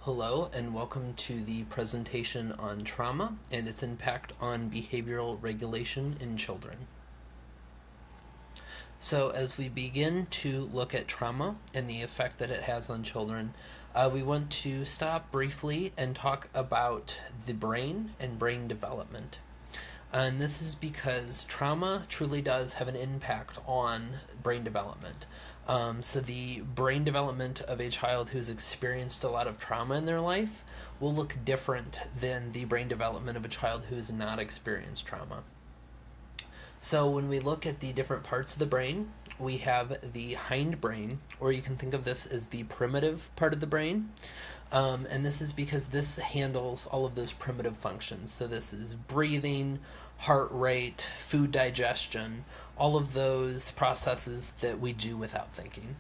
Hello and welcome to the presentation on trauma and its impact on behavioral regulation in children. So as we begin to look at trauma and the effect that it has on children, we want to stop briefly and talk about the brain and brain development. And this is because trauma truly does have an impact on brain development. So the brain development of a child who's experienced a lot of trauma in their life will look different than the brain development of a child who's not experienced trauma. So when we look at the different parts of the brain, we have the hindbrain, or you can think of this as the primitive part of the brain. And this is because this handles all of those primitive functions. So this is breathing, heart rate, food digestion, all of those processes that we do without thinking.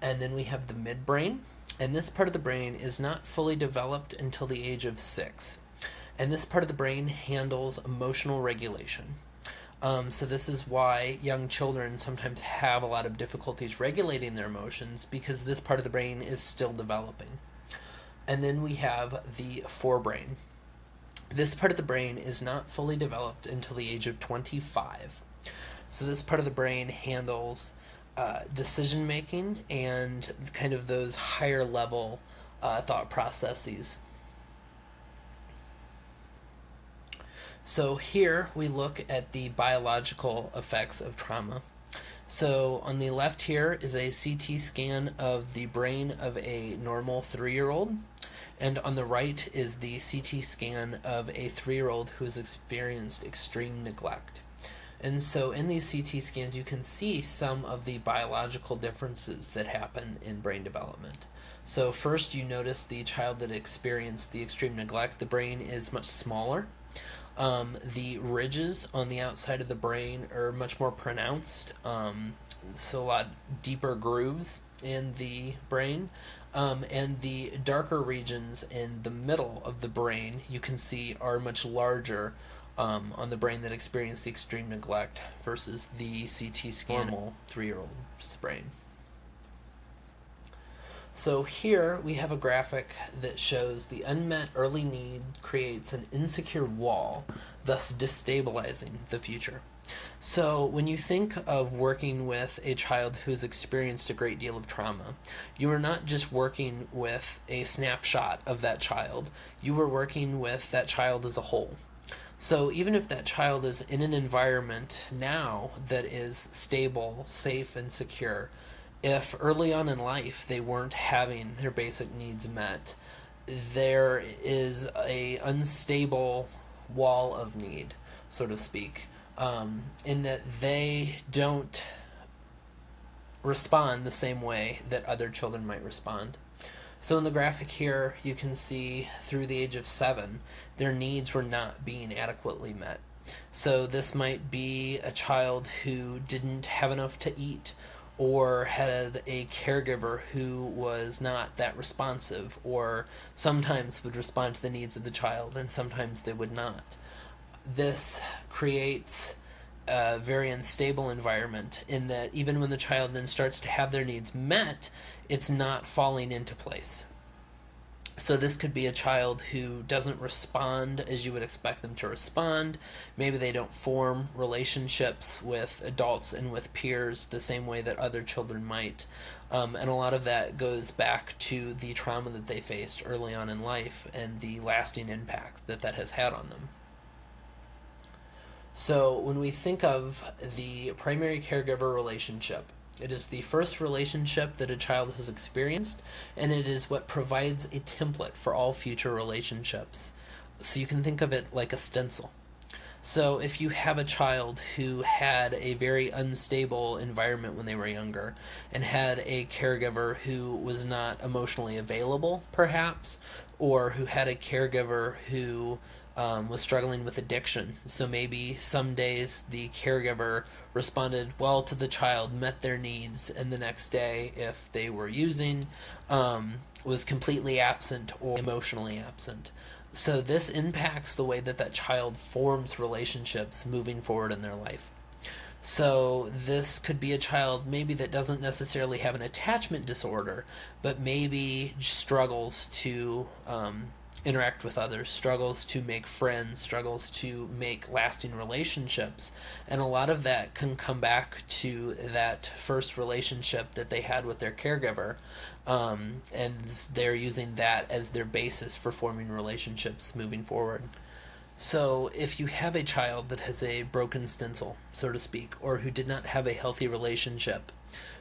And then we have the midbrain, and this part of the brain is not fully developed until the age of 6. And this part of the brain handles emotional regulation. So this is why young children sometimes have a lot of difficulties regulating their emotions, because this part of the brain is still developing. And then we have the forebrain. This part of the brain is not fully developed until the age of 25. So this part of the brain handles decision making and kind of those higher level thought processes. So here we look at the biological effects of trauma. So on the left here is a CT scan of the brain of a normal 3-year-old, and on the right is the CT scan of a 3-year-old who has experienced extreme neglect. And so in these CT scans you can see some of the biological differences that happen in brain development. So first you notice the child that experienced the extreme neglect, the brain is much smaller. The ridges on the outside of the brain are much more pronounced, so a lot deeper grooves in the brain, and the darker regions in the middle of the brain you can see are much larger on the brain that experienced the extreme neglect versus the CT scan normal 3-year-old's brain. So here we have a graphic that shows the unmet early need creates an insecure wall, thus destabilizing the future. So when you think of working with a child who's experienced a great deal of trauma, you are not just working with a snapshot of that child, you are working with that child as a whole. So even if that child is in an environment now that is stable, safe, and secure, if early on in life they weren't having their basic needs met, there is a unstable wall of need, so to speak, in that they don't respond the same way that other children might respond. So in the graphic here, you can see through the age of 7, their needs were not being adequately met. So this might be a child who didn't have enough to eat, or had a caregiver who was not that responsive, or sometimes would respond to the needs of the child and sometimes they would not. This creates a very unstable environment in that even when the child then starts to have their needs met, it's not falling into place. So this could be a child who doesn't respond as you would expect them to respond. Maybe they don't form relationships with adults and with peers the same way that other children might. And a lot of that goes back to the trauma that they faced early on in life and the lasting impact that that has had on them. So when we think of the primary caregiver relationship, it is the first relationship that a child has experienced, and it is what provides a template for all future relationships. So you can think of it like a stencil. So if you have a child who had a very unstable environment when they were younger, and had a caregiver who was not emotionally available, perhaps, or who had a caregiver who was struggling with addiction. So maybe some days the caregiver responded well to the child, met their needs, and the next day, if they were using, was completely absent or emotionally absent. So this impacts the way that that child forms relationships moving forward in their life. So this could be a child maybe that doesn't necessarily have an attachment disorder, but maybe struggles to interact with others, struggles to make friends, struggles to make lasting relationships. And a lot of that can come back to that first relationship that they had with their caregiver. And they're using that as their basis for forming relationships moving forward. So, if you have a child that has a broken stencil, so to speak, or who did not have a healthy relationship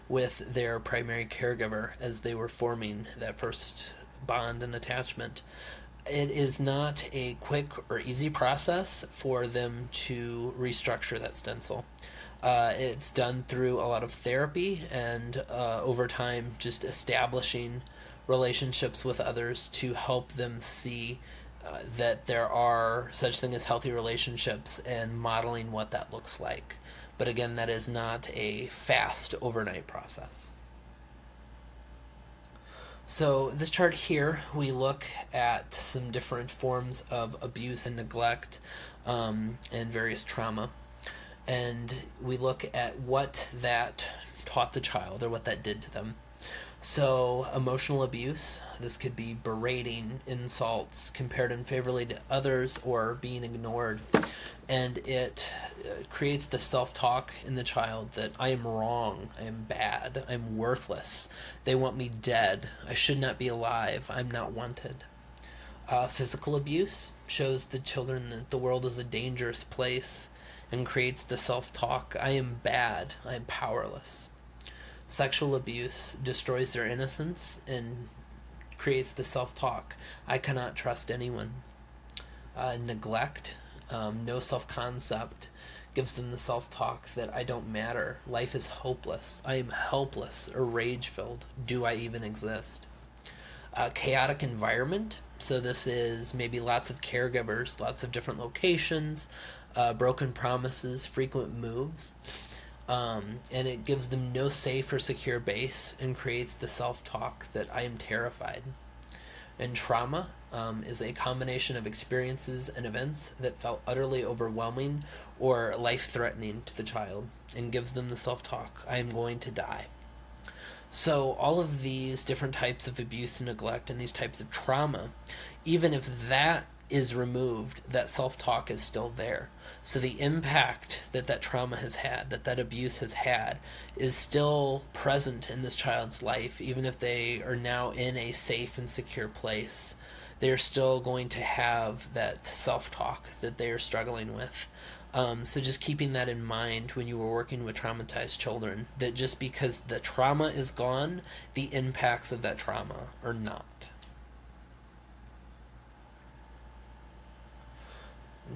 with their primary caregiver as they were forming that first bond and attachment, it is not a quick or easy process for them to restructure that stencil. It's done through a lot of therapy and over time just establishing relationships with others to help them see that there are such thing as healthy relationships and modeling what that looks like. But again, that is not a fast overnight process. So this chart here, we look at some different forms of abuse and neglect and various trauma. And we look at what that taught the child or what that did to them. So, emotional abuse, this could be berating, insults, compared unfavorably to others, or being ignored. And it creates the self-talk in the child that I am wrong, I am bad, I'm worthless, they want me dead, I should not be alive, I'm not wanted. Physical abuse shows the children that the world is a dangerous place and creates the self-talk, I am bad, I am powerless. Sexual abuse destroys their innocence and creates the self-talk, I cannot trust anyone. Neglect, no self-concept, gives them the self-talk that I don't matter, life is hopeless, I am helpless or rage-filled, do I even exist? Chaotic environment, so this is maybe lots of caregivers, lots of different locations, broken promises, frequent moves. And it gives them no safe or secure base and creates the self-talk that I am terrified. And trauma is a combination of experiences and events that felt utterly overwhelming or life-threatening to the child and gives them the self-talk, I am going to die. So all of these different types of abuse and neglect and these types of trauma, even if that is removed, that self-talk is still there. So the impact that that trauma has had, that abuse has had, is still present in this child's life, even if they are now in a safe and secure place. They're still going to have that self-talk that they are struggling with. So just keeping that in mind when you were working with traumatized children, that just because the trauma is gone, the impacts of that trauma are not.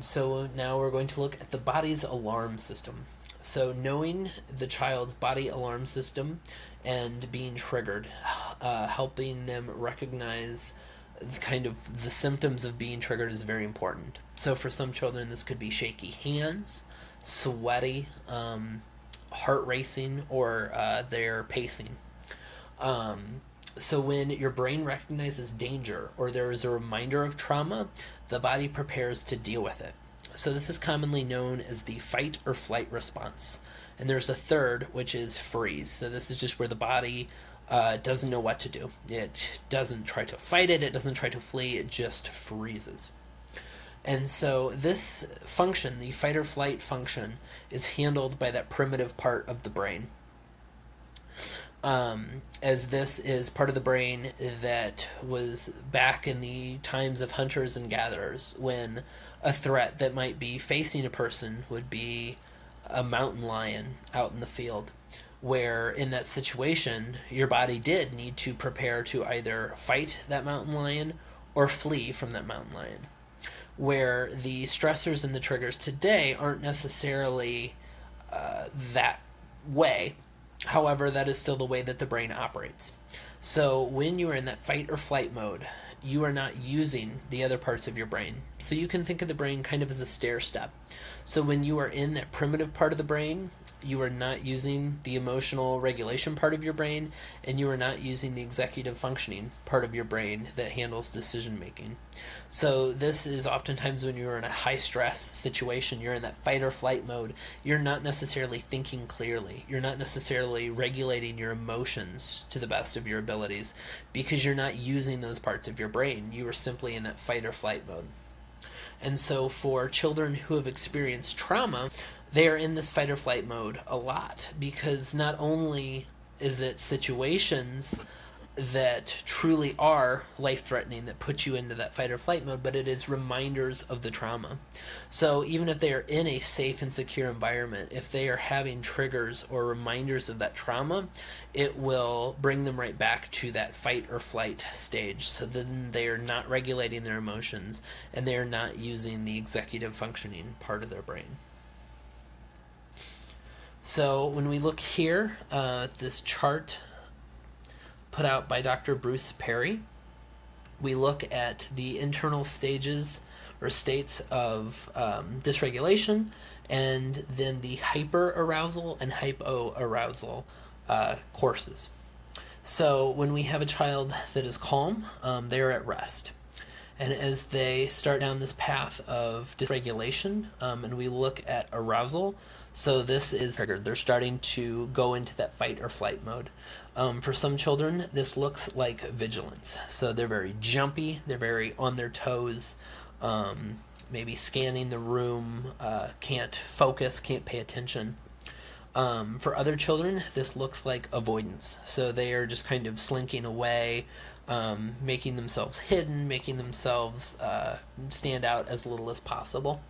So now we're going to look at the body's alarm system. So knowing the child's body alarm system and being triggered, helping them recognize kind of the symptoms of being triggered is very important. So for some children, this could be shaky hands, sweaty, heart racing, or they're pacing. So when your brain recognizes danger or there is a reminder of trauma, the body prepares to deal with it. So this is commonly known as the fight or flight response. And there's a third, which is freeze. So this is just where the body doesn't know what to do. It doesn't try to fight it, it doesn't try to flee, it just freezes. And so this function, the fight or flight function, is handled by that primitive part of the brain. As this is part of the brain that was back in the times of hunters and gatherers, when a threat that might be facing a person would be a mountain lion out in the field, where in that situation, your body did need to prepare to either fight that mountain lion or flee from that mountain lion. Where the stressors and the triggers today aren't necessarily that way. However, that is still the way that the brain operates. So when you are in that fight or flight mode, you are not using the other parts of your brain. So you can think of the brain kind of as a stair step. So when you are in that primitive part of the brain, You are not using the emotional regulation part of your brain, and you are not using the executive functioning part of your brain that handles decision making. So this is oftentimes when you're in a high stress situation, you're in that fight or flight mode, you're not necessarily thinking clearly. You're not necessarily regulating your emotions to the best of your abilities because you're not using those parts of your brain. You are simply in that fight or flight mode. And so for children who have experienced trauma, they are in this fight or flight mode a lot because not only is it situations that truly are life-threatening that put you into that fight or flight mode, but it is reminders of the trauma. So even if they are in a safe and secure environment, if they are having triggers or reminders of that trauma, it will bring them right back to that fight or flight stage. So then they are not regulating their emotions and they are not using the executive functioning part of their brain. So when we look here at this chart put out by Dr. Bruce Perry, we look at the internal stages or states of dysregulation and then the hyperarousal and hypoarousal courses. So when we have a child that is calm, they're at rest. And as they start down this path of dysregulation, and we look at arousal, so this is triggered. They're starting to go into that fight or flight mode. For some children, this looks like vigilance. So they're very jumpy, they're very on their toes, maybe scanning the room, can't focus, can't pay attention. For other children, this looks like avoidance. So they are just kind of slinking away, making themselves hidden, making themselves stand out as little as possible.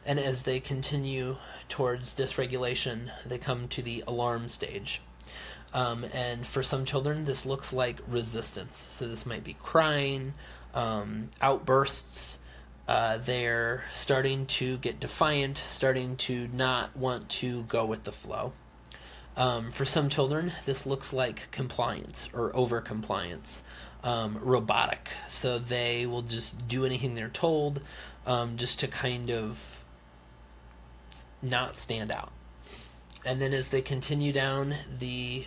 And as they continue towards dysregulation, they come to the alarm stage. And for some children, this looks like resistance. So this might be crying, outbursts. They're starting to get defiant, starting to not want to go with the flow. For some children, this looks like compliance or over-compliance, robotic. So they will just do anything they're told just to kind of not stand out. And then as they continue down the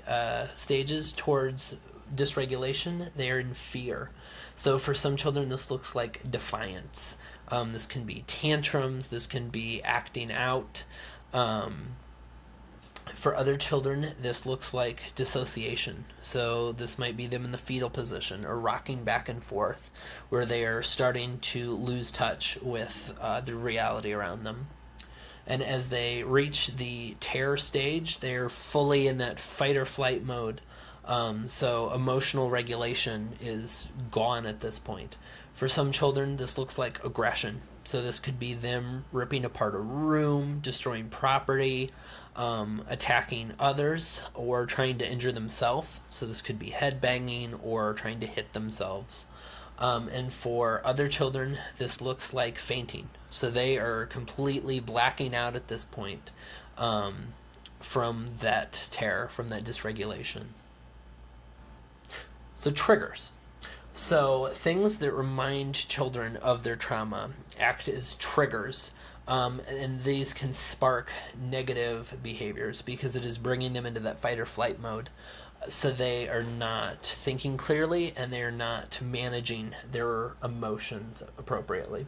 stages towards dysregulation, they are in fear. So for some children, this looks like defiance. This can be tantrums. This can be acting out. For other children, this looks like dissociation. So this might be them in the fetal position or rocking back and forth, where they are starting to lose touch with the reality around them. And as they reach the terror stage, they're fully in that fight or flight mode. So emotional regulation is gone at this point. For some children, this looks like aggression. So this could be them ripping apart a room, destroying property, attacking others, or trying to injure themselves. So this could be headbanging or trying to hit themselves. And for other children, this looks like fainting. So they are completely blacking out at this point from that terror, from that dysregulation. So triggers. So things that remind children of their trauma act as triggers, and these can spark negative behaviors because it is bringing them into that fight or flight mode. So they are not thinking clearly and they are not managing their emotions appropriately.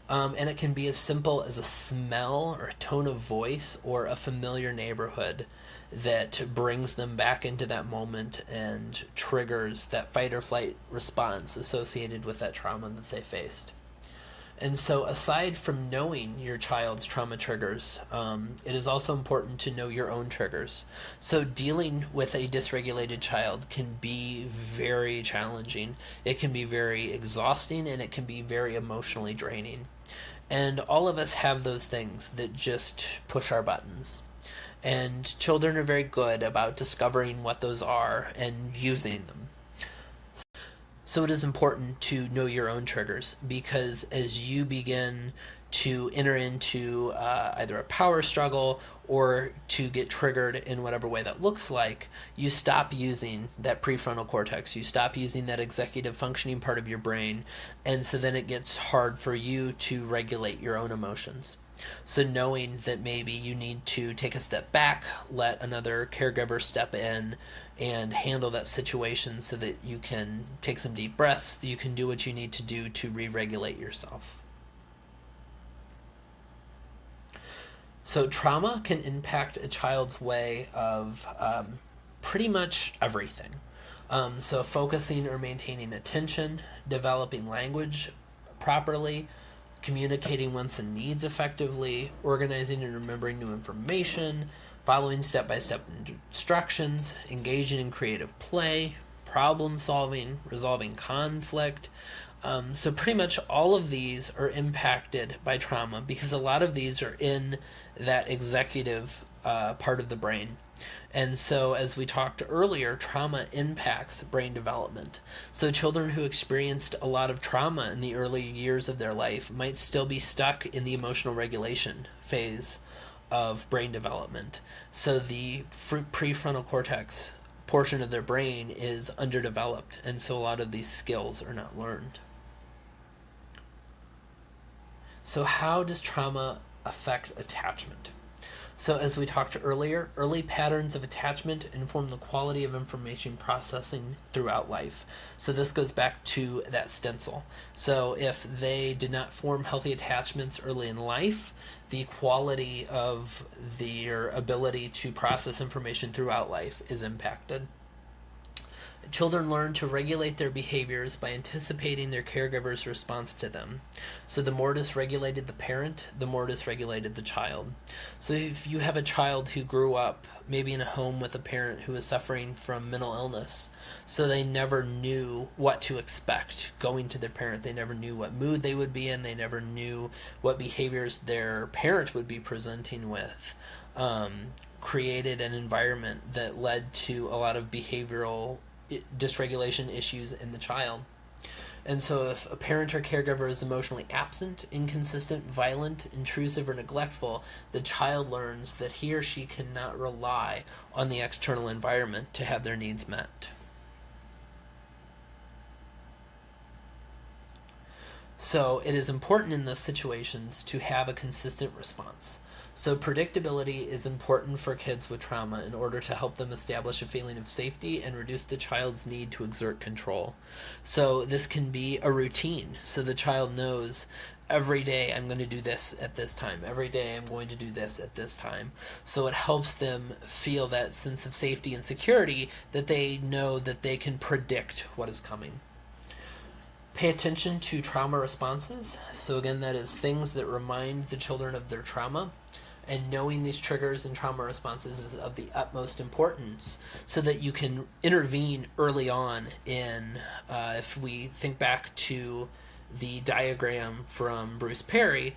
And it can be as simple as a smell or a tone of voice or a familiar neighborhood that brings them back into that moment and triggers that fight or flight response associated with that trauma that they faced. And so aside from knowing your child's trauma triggers, it is also important to know your own triggers. So dealing with a dysregulated child can be very challenging. It can be very exhausting and it can be very emotionally draining. And all of us have those things that just push our buttons. And children are very good about discovering what those are and using them. So it is important to know your own triggers because as you begin to enter into either a power struggle or to get triggered in whatever way that looks like, you stop using that prefrontal cortex, you stop using that executive functioning part of your brain, and so then it gets hard for you to regulate your own emotions. So knowing that maybe you need to take a step back, let another caregiver step in and handle that situation so that you can take some deep breaths, you can do what you need to do to re-regulate yourself. So trauma can impact a child's way of pretty much everything. So focusing or maintaining attention, developing language properly, communicating wants and needs effectively, organizing and remembering new information, following step-by-step instructions, engaging in creative play, problem solving, resolving conflict. So pretty much all of these are impacted by trauma because a lot of these are in that executive part of the brain. And so, as we talked earlier, trauma impacts brain development. So children who experienced a lot of trauma in the early years of their life might still be stuck in the emotional regulation phase of brain development. So the prefrontal cortex portion of their brain is underdeveloped, and so a lot of these skills are not learned. So how does trauma affect attachment? So as we talked earlier, early patterns of attachment inform the quality of information processing throughout life. So this goes back to that stencil. So if they did not form healthy attachments early in life, the quality of their ability to process information throughout life is impacted. Children learn to regulate their behaviors by anticipating their caregiver's response to them. So the more dysregulated the parent, the more dysregulated the child. So if you have a child who grew up maybe in a home with a parent who is suffering from mental illness, so they never knew what to expect going to their parent, they never knew what mood they would be in, they never knew what behaviors their parent would be presenting with, created an environment that led to a lot of behavioral dysregulation issues in the child. And so if a parent or caregiver is emotionally absent, inconsistent, violent, intrusive, or neglectful, the child learns that he or she cannot rely on the external environment to have their needs met. So it is important in those situations to have a consistent response. So predictability is important for kids with trauma in order to help them establish a feeling of safety and reduce the child's need to exert control. So this can be a routine. So the child knows every day I'm going to do this at this time. Every day I'm going to do this at this time. So it helps them feel that sense of safety and security that they know that they can predict what is coming. Pay attention to trauma responses. So again, that is things that remind the children of their trauma. And knowing these triggers and trauma responses is of the utmost importance so that you can intervene early on in, if we think back to the diagram from Bruce Perry,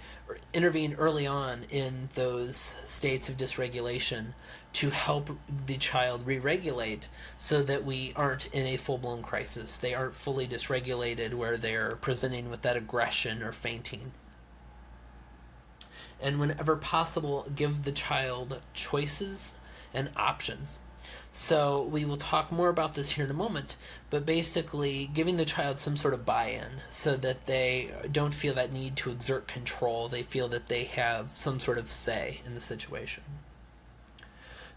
intervene early on in those states of dysregulation to help the child re-regulate so that we aren't in a full-blown crisis. They aren't fully dysregulated where they're presenting with that aggression or fainting. And whenever possible, give the child choices and options. So we will talk more about this here in a moment, but basically giving the child some sort of buy-in so that they don't feel that need to exert control. They feel that they have some sort of say in the situation.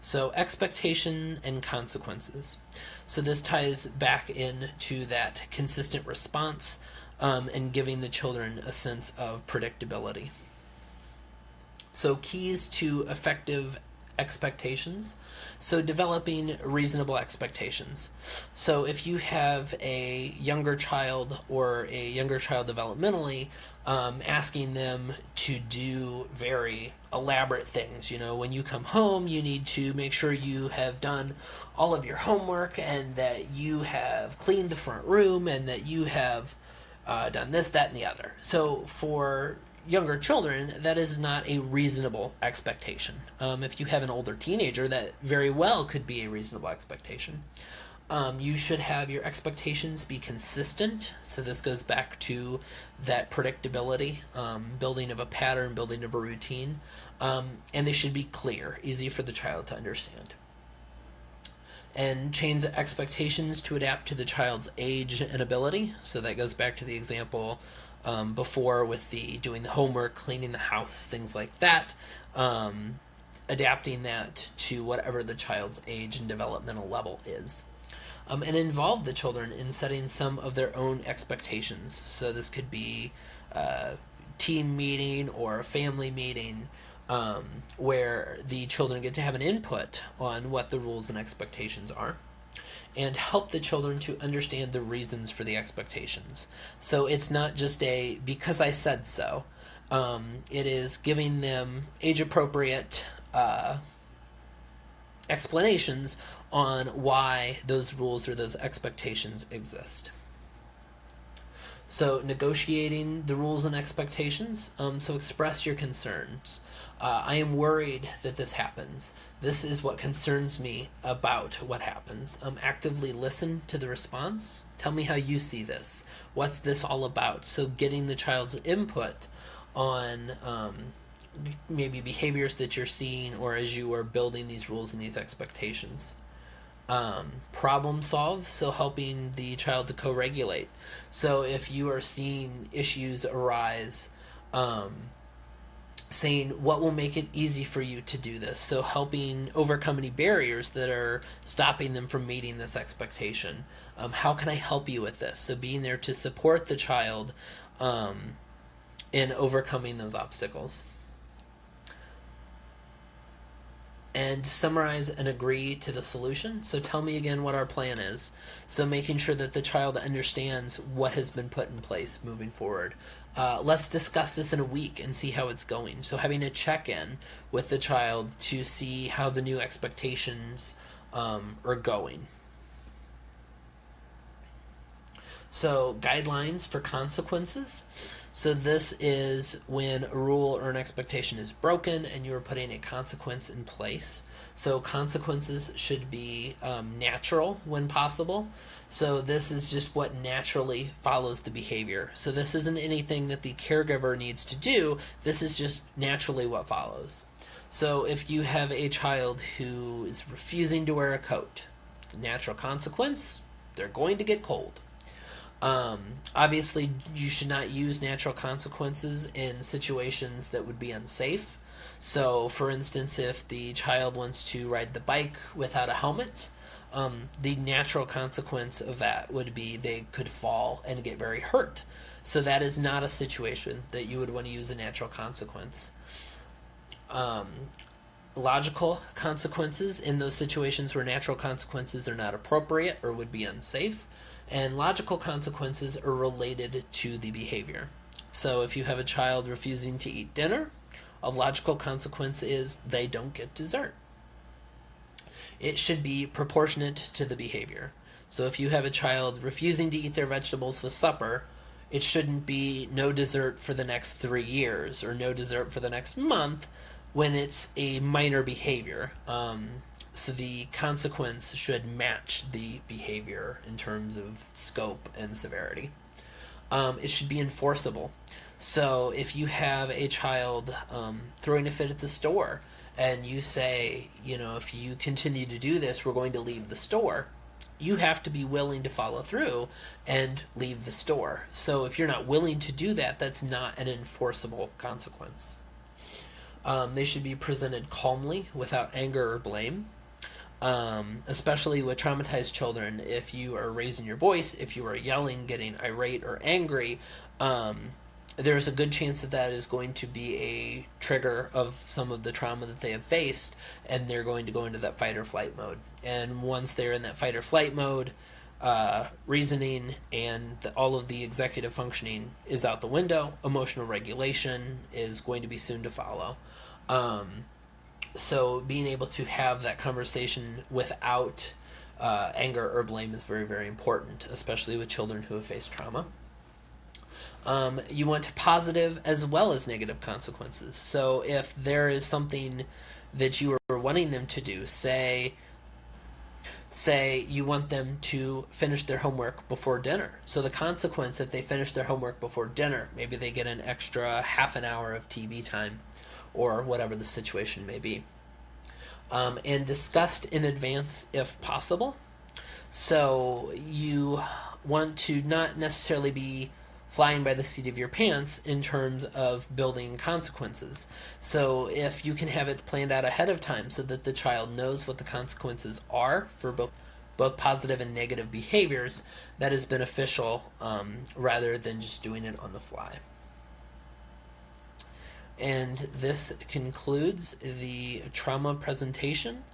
So expectation and consequences. So this ties back into that consistent response and giving the children a sense of predictability. So keys to effective expectations. So developing reasonable expectations. So if you have a younger child or a younger child developmentally, asking them to do very elaborate things. You know, when you come home, you need to make sure you have done all of your homework and that you have cleaned the front room and that you have done this, that, and the other. So for younger children, that is not a reasonable expectation. If you have an older teenager, that very well could be a reasonable expectation. You should have your expectations be consistent. So this goes back to that predictability, building of a pattern, building of a routine. And they should be clear, easy for the child to understand. And change expectations to adapt to the child's age and ability. So that goes back to the example before with the doing the homework, cleaning the house, things like that. Adapting that to whatever the child's age and developmental level is. And involve the children in setting some of their own expectations. So this could be a team meeting or a family meeting, where the children get to have an input on what the rules and expectations are, and help the children to understand the reasons for the expectations. So it's not just a because I said so. It is giving them age appropriate explanations on why those rules or those expectations exist. So negotiating the rules and expectations. So express your concerns. I am worried that this happens. This is what concerns me about what happens. Actively listen to the response. Tell me how you see this. What's this all about? So getting the child's input on maybe behaviors that you're seeing, or as you are building these rules and these expectations. Problem solve, so helping the child to co-regulate. So if you are seeing issues arise, saying what will make it easy for you to do this, so helping overcome any barriers that are stopping them from meeting this expectation. How can I help you with this? So being there to support the child in overcoming those obstacles. And summarize and agree to the solution. So tell me again what our plan is. So making sure that the child understands what has been put in place moving forward. Let's discuss this in a week and see how it's going. So having a check-in with the child to see how the new expectations are going. So guidelines for consequences. So this is when a rule or an expectation is broken and you're putting a consequence in place. So consequences should be natural when possible. So this is just what naturally follows the behavior. So this isn't anything that the caregiver needs to do. This is just naturally what follows. So if you have a child who is refusing to wear a coat, the natural consequence, they're going to get cold. Obviously, you should not use natural consequences in situations that would be unsafe. So, for instance, if the child wants to ride the bike without a helmet, the natural consequence of that would be they could fall and get very hurt. So that is not a situation that you would want to use a natural consequence. Logical consequences in those situations where natural consequences are not appropriate or would be unsafe. And logical consequences are related to the behavior. So if you have a child refusing to eat dinner, a logical consequence is they don't get dessert. It should be proportionate to the behavior. So if you have a child refusing to eat their vegetables with supper, it shouldn't be no dessert for the next 3 years or no dessert for the next month when it's a minor behavior. So the consequence should match the behavior in terms of scope and severity. It should be enforceable. So if you have a child throwing a fit at the store and you say, if you continue to do this, we're going to leave the store, you have to be willing to follow through and leave the store. So if you're not willing to do that, that's not an enforceable consequence. They should be presented calmly without anger or blame. Especially with traumatized children, if you are raising your voice, if you are yelling, getting irate or angry, there's a good chance that is going to be a trigger of some of the trauma that they have faced, and they're going to go into that fight or flight mode. And once they're in that fight or flight mode, reasoning and all of the executive functioning is out the window. Emotional regulation is going to be soon to follow. So being able to have that conversation without anger or blame is very, very important, especially with children who have faced trauma. You want positive as well as negative consequences. So if there is something that you are wanting them to do, say you want them to finish their homework before dinner. So the consequence, if they finish their homework before dinner, maybe they get an extra half an hour of TV time, or whatever the situation may be. And discussed in advance if possible. So you want to not necessarily be flying by the seat of your pants in terms of building consequences. So if you can have it planned out ahead of time so that the child knows what the consequences are for both positive and negative behaviors, that is beneficial rather than just doing it on the fly. And this concludes the trauma presentation.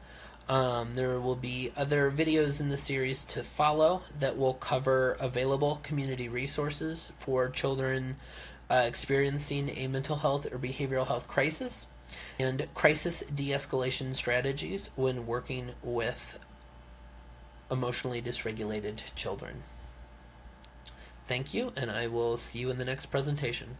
There will be other videos in the series to follow that will cover available community resources for children experiencing a mental health or behavioral health crisis, and crisis de-escalation strategies when working with emotionally dysregulated children. Thank you, and I will see you in the next presentation.